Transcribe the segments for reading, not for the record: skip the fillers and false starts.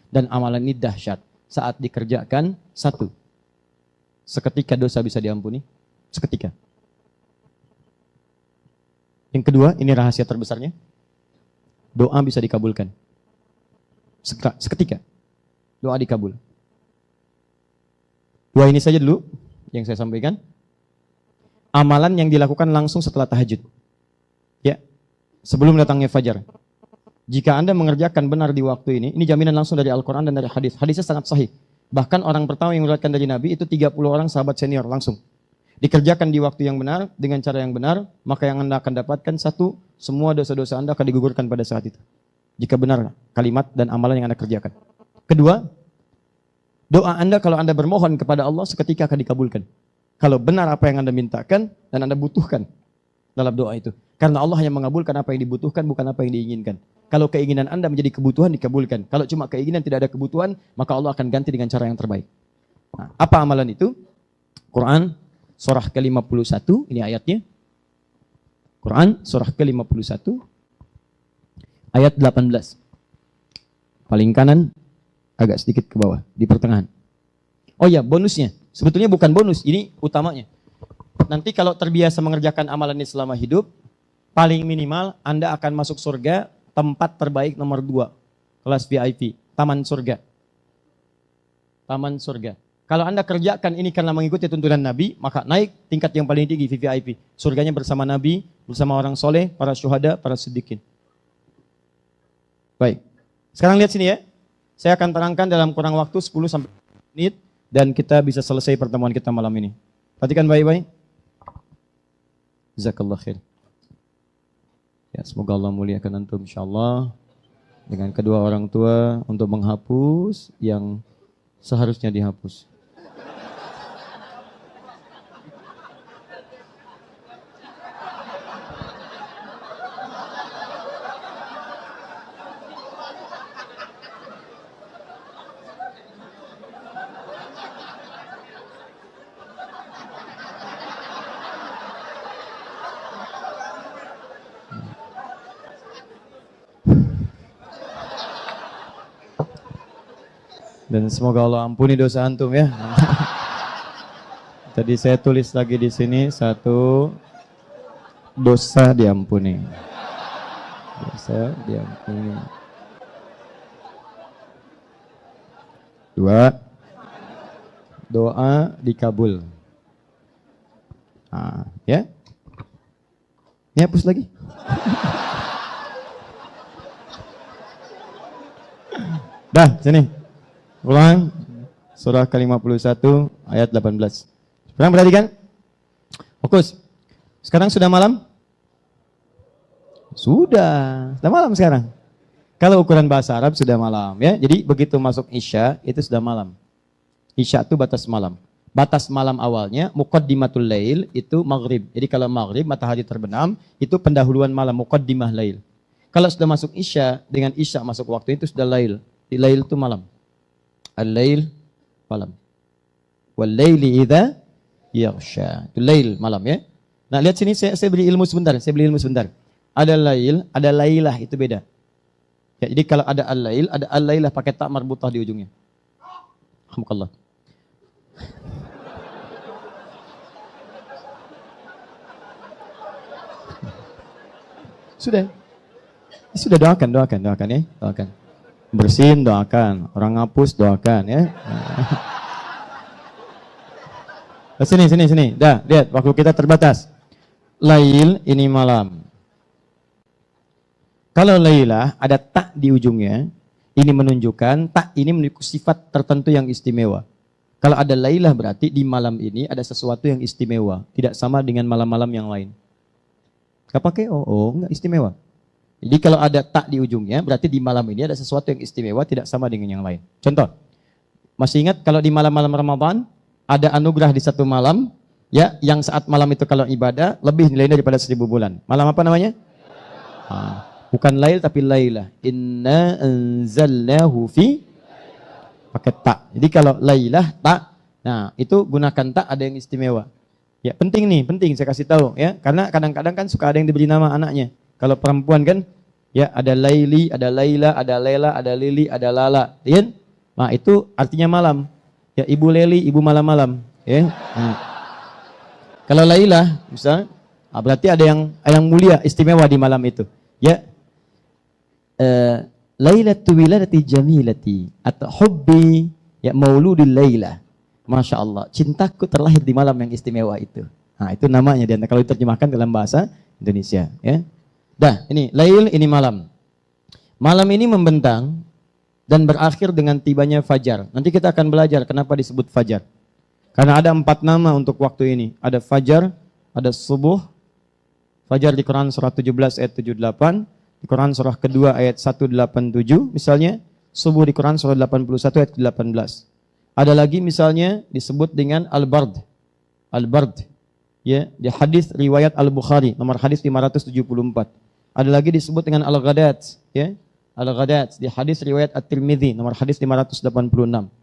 Dan amalan ini dahsyat. Saat dikerjakan, satu, seketika dosa bisa diampuni. Seketika. Yang kedua, ini rahasia terbesarnya. Doa bisa dikabulkan. Seketika. Doa dikabul. Dua ini saja dulu yang saya sampaikan. Amalan yang dilakukan langsung setelah tahajud. Ya. Sebelum datangnya fajar. Jika Anda mengerjakan benar di waktu ini jaminan langsung dari Al-Quran dan dari hadis. Hadisnya sangat sahih. Bahkan orang pertama yang meriwayatkan dari Nabi itu 30 orang sahabat senior langsung. Dikerjakan di waktu yang benar, dengan cara yang benar, maka yang Anda akan dapatkan satu, semua dosa-dosa Anda akan digugurkan pada saat itu. Jika benar kalimat dan amalan yang Anda kerjakan. Kedua, doa Anda kalau Anda bermohon kepada Allah seketika akan dikabulkan. Kalau benar apa yang Anda mintakan dan Anda butuhkan dalam doa itu. Karena Allah hanya mengabulkan apa yang dibutuhkan, bukan apa yang diinginkan. Kalau keinginan Anda menjadi kebutuhan, dikabulkan. Kalau cuma keinginan tidak ada kebutuhan, maka Allah akan ganti dengan cara yang terbaik. Nah, apa amalan itu? Quran surah ke-51, ini ayatnya. Quran surah ke-51, ayat 18. Paling kanan, agak sedikit ke bawah, di pertengahan. Oh ya, bonusnya. Sebetulnya bukan bonus, ini utamanya. Nanti kalau terbiasa mengerjakan amalan ini selama hidup, paling minimal Anda akan masuk surga tempat terbaik nomor 2. Kelas VIP, taman surga. Taman surga. Kalau Anda kerjakan ini karena mengikuti tuntunan Nabi, maka naik tingkat yang paling tinggi, VIP. Surganya bersama Nabi, bersama orang soleh, para syuhada, para siddiqin. Baik. Sekarang lihat sini ya. Saya akan terangkan dalam kurang waktu 10-15 menit dan kita bisa selesai pertemuan kita malam ini. Perhatikan baik-baik. Jazakallah khair. Ya, semoga Allah muliakan antum insyaallah dengan kedua orang tua untuk menghapus yang seharusnya dihapus. Dan semoga Allah ampuni dosa antum ya. Tadi saya tulis lagi di sini, satu, dosa diampuni. Dosa diampuni. Dua, doa dikabul. Nah, ya. Ini hapus lagi. Dah, sini. Ulang surah ke-51 ayat 18. Sekarang perhatikan. Fokus. Sekarang sudah malam? Sudah malam sekarang. Kalau ukuran bahasa Arab sudah malam ya. Jadi begitu masuk Isya itu sudah malam. Isya itu batas malam. Batas malam awalnya muqaddimatul lail itu maghrib. Jadi kalau maghrib matahari terbenam itu pendahuluan malam, muqaddimah lail. Kalau sudah masuk Isya dengan Isya masuk waktu itu sudah lail. Di lail itu malam. Al-lail malam. Wal-laili idza yaghsha. Itu lail malam ya. Nah, lihat sini saya beri ilmu sebentar, Ada lail, ada lailah itu beda. Ya, jadi kalau ada al-lail, ada al-lailah pakai ta marbutah di ujungnya. Alhamdulillah. Sudah doakan ya, doakan. Bersihin doakan, orang ngapus doakan ya. Sini. Dah, lihat waktu kita terbatas. Lail ini malam. Kalau lailah ada tak di ujungnya, ini menunjukkan tak ini memiliki sifat tertentu yang istimewa. Kalau ada lailah berarti di malam ini ada sesuatu yang istimewa, tidak sama dengan malam-malam yang lain. Gak pakai enggak istimewa. Jadi kalau ada tak di ujungnya, berarti di malam ini ada sesuatu yang istimewa, tidak sama dengan yang lain. Contoh, masih ingat kalau di malam-malam Ramadan, ada anugerah di satu malam, ya, yang saat malam itu kalau ibadah, lebih nilainya daripada 1000 bulan. Malam apa namanya? Bukan lail, tapi lailah. Inna anzalnahu fi, pakai tak. Jadi kalau lailah, tak, nah itu gunakan tak, ada yang istimewa. Ya, penting saya kasih tahu ya, karena kadang-kadang kan suka ada yang diberi nama anaknya. Kalau perempuan kan Ya, ada laili, ada laila, ada lela, ada lili, ada lala. Ya? Nah, itu artinya malam. Ya, ibu leli, ibu malam-malam. Ya. Kalau laila, misalnya, berarti ada yang mulia, istimewa di malam itu. Ya. Lailatu wiladati jamilati atau hubbi ya mauludil laila. Masya Allah, cintaku terlahir di malam yang istimewa itu. Nah, itu namanya dan kalau diterjemahkan dalam bahasa Indonesia, ya. Dah, ini lail, ini malam. Malam ini membentang dan berakhir dengan tibanya fajar. Nanti kita akan belajar kenapa disebut fajar. Karena ada 4 nama untuk waktu ini. Ada fajar, ada subuh. Fajar di Quran surah 17 ayat 78. Di Quran surah kedua ayat 187 misalnya. Subuh di Quran surah 81 ayat 18. Ada lagi misalnya disebut dengan al-bard. Al-bard. Ya, di hadis riwayat Al-Bukhari nomor hadis 574. Ada lagi disebut dengan al-ghadat, ya. Al-ghadat di hadis riwayat At-Tirmidzi nomor hadis 586.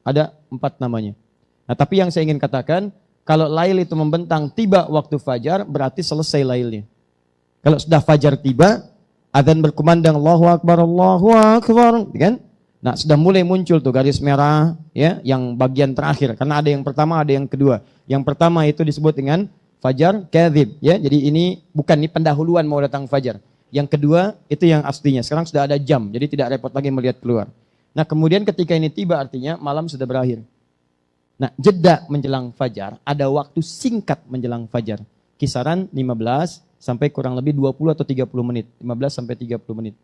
Ada 4 namanya. Nah, tapi yang saya ingin katakan, kalau lail itu membentang tiba waktu fajar, berarti selesai lailnya. Kalau sudah fajar tiba, adzan berkumandang Allahu Akbar, kan? Nah, sudah mulai muncul tuh garis merah, ya, yang bagian terakhir. Karena ada yang pertama, ada yang kedua. Yang pertama itu disebut dengan fajar kadzib, ya. Jadi ini bukan ini pendahuluan mau datang fajar. Yang kedua itu yang aslinya. Sekarang sudah ada jam, jadi tidak repot lagi melihat keluar. Nah, kemudian ketika ini tiba artinya malam sudah berakhir. Nah, jeda menjelang fajar, ada waktu singkat menjelang fajar. Kisaran 15 sampai kurang lebih 20 atau 30 menit. 15 sampai 30 menit.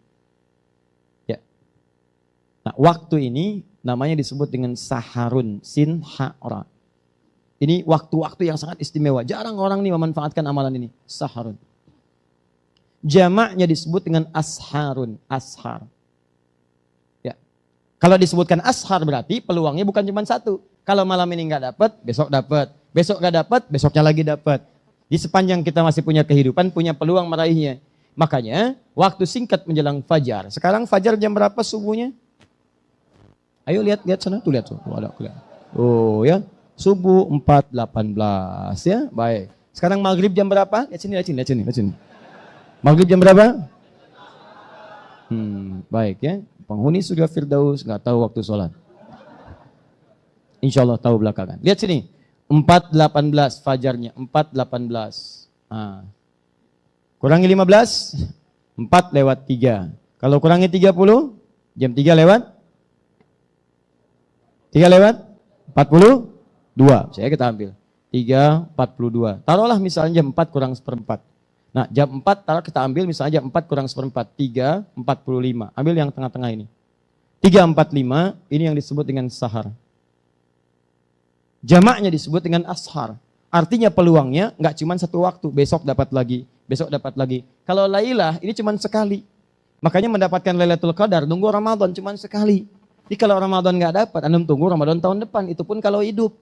Ya. Nah, waktu ini namanya disebut dengan saharun, sin ha'ra. Ini waktu-waktu yang sangat istimewa. Jarang orang nih memanfaatkan amalan ini. Saharun. Jamaknya disebut dengan asharun, ashar. Ya. Kalau disebutkan ashar berarti peluangnya bukan cuma satu. Kalau malam ini nggak dapat, besok dapat. Besok nggak dapat, besoknya lagi dapat. Di sepanjang kita masih punya kehidupan, punya peluang meraihnya. Makanya, waktu singkat menjelang fajar. Sekarang fajar jam berapa subuhnya? Ayo lihat sana, tuh lihat tuh. Oh ya, subuh 4.18 ya, baik. Sekarang maghrib jam berapa? Lihat sini. Maghrib jam berapa? Baik ya. Penghuni surga Firdaus nggak tahu waktu sholat. Insya Allah tahu belakangan. Lihat sini. 4.18 fajarnya. 4.18. Nah. Kurangi 15. 4 lewat 3. Kalau kurangi 30. Jam 3 lewat. 3 lewat. 42. Saya kita ambil. 3.42. Taruhlah misalnya jam 4 kurang seperempat. Nah jam 4 taruh kita ambil misalnya jam 4 kurang seperempat. 3.45. Ambil yang tengah-tengah ini. 3.45 ini yang disebut dengan sahar. Jamaknya disebut dengan ashar. Artinya peluangnya nggak cuma satu waktu. Besok dapat lagi. Kalau lailah ini cuma sekali. Makanya mendapatkan Lailatul Qadar nunggu Ramadan cuma sekali. Jadi kalau Ramadan nggak dapat, Anda tunggu Ramadan tahun depan. Itu pun kalau hidup.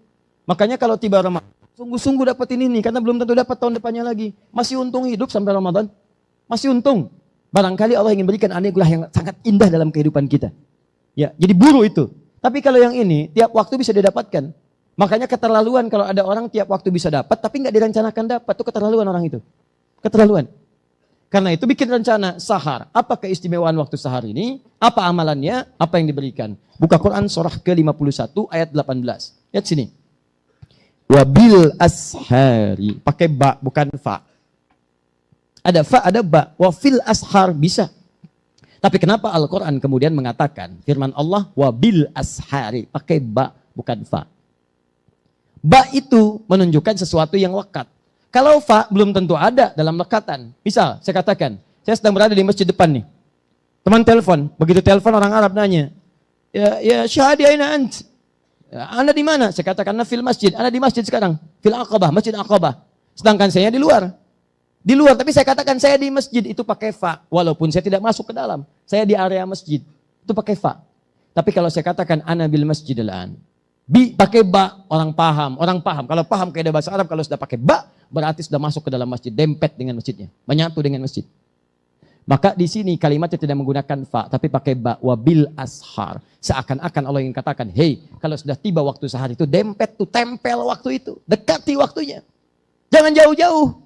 Makanya kalau tiba Ramadan, sungguh-sungguh dapat ini nih. Karena belum tentu dapat tahun depannya lagi. Masih untung hidup sampai Ramadan. Masih untung. Barangkali Allah ingin berikan anugerah yang sangat indah dalam kehidupan kita. Ya, jadi buru itu. Tapi kalau yang ini, tiap waktu bisa didapatkan. Makanya keterlaluan kalau ada orang tiap waktu bisa dapat, tapi nggak direncanakan dapat. Itu keterlaluan orang itu. Keterlaluan. Karena itu bikin rencana sahar. Apa keistimewaan waktu sahar ini? Apa amalannya? Apa yang diberikan? Buka Quran surah ke-51 ayat 18. Lihat sini. Wabil ashari. Pakai ba, bukan fa. Ada fa, ada ba. Wafil ashar bisa. Tapi kenapa Al-Quran kemudian mengatakan firman Allah wabil ashari. Pakai ba, bukan fa. Ba itu menunjukkan sesuatu yang lekat. Kalau fa belum tentu ada dalam lekatan. Misal, saya katakan, saya sedang berada di masjid depan nih. Teman telepon, begitu telepon orang Arab nanya, ya syahadi aina ant? Ya, Anda di mana? Saya katakan, Anda fil masjid. Anda di masjid sekarang. Fil Aqabah, Masjid Aqabah. Sedangkan saya di luar. Di luar, tapi saya katakan saya di masjid. Itu pakai fa. Walaupun saya tidak masuk ke dalam. Saya di area masjid. Itu pakai fa. Tapi kalau saya katakan, Ana bil masjid al-an. Bi pakai ba, orang paham. Kalau paham kaidah bahasa Arab, kalau sudah pakai ba, berarti sudah masuk ke dalam masjid. Dempet dengan masjidnya. Menyatu dengan masjid. Maka di sini kalimatnya tidak menggunakan fa, tapi pakai ba, wabil ashar. Seakan-akan Allah ingin katakan, hey, kalau sudah tiba waktu sahar itu, dempet tuh, tempel waktu itu. Dekati waktunya. Jangan jauh-jauh.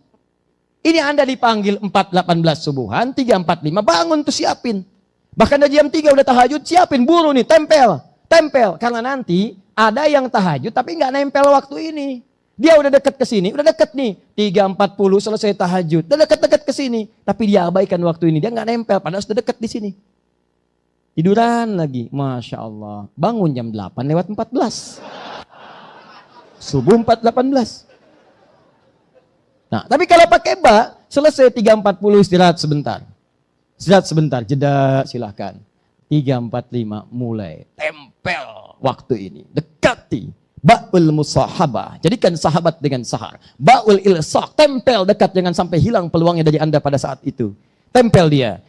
Ini Anda dipanggil 4.18 subuhan, 3.45 bangun tuh siapin. Bahkan dari jam 3 udah tahajud, siapin buru nih, tempel. Tempel, karena nanti ada yang tahajud tapi nggak nempel waktu ini. Dia udah deket ke sini, udah deket nih. 3.40 selesai tahajud, udah deket-deket ke sini. Tapi dia abaikan waktu ini, dia nggak nempel, padahal sudah deket di sini. Tiduran lagi, Masya Allah. Bangun jam 8 lewat 14. Subuh 4.18. Nah, tapi kalau pakai ba, selesai 3.40 istirahat sebentar. Istirahat sebentar, jeda silahkan. 3.45 mulai. Tempel waktu ini. Dekati. Ba'ul musahabah. Jadikan sahabat dengan sahar. Ba'ul ilsaq. Tempel dekat, jangan sampai hilang peluangnya dari Anda pada saat itu. Tempel dia.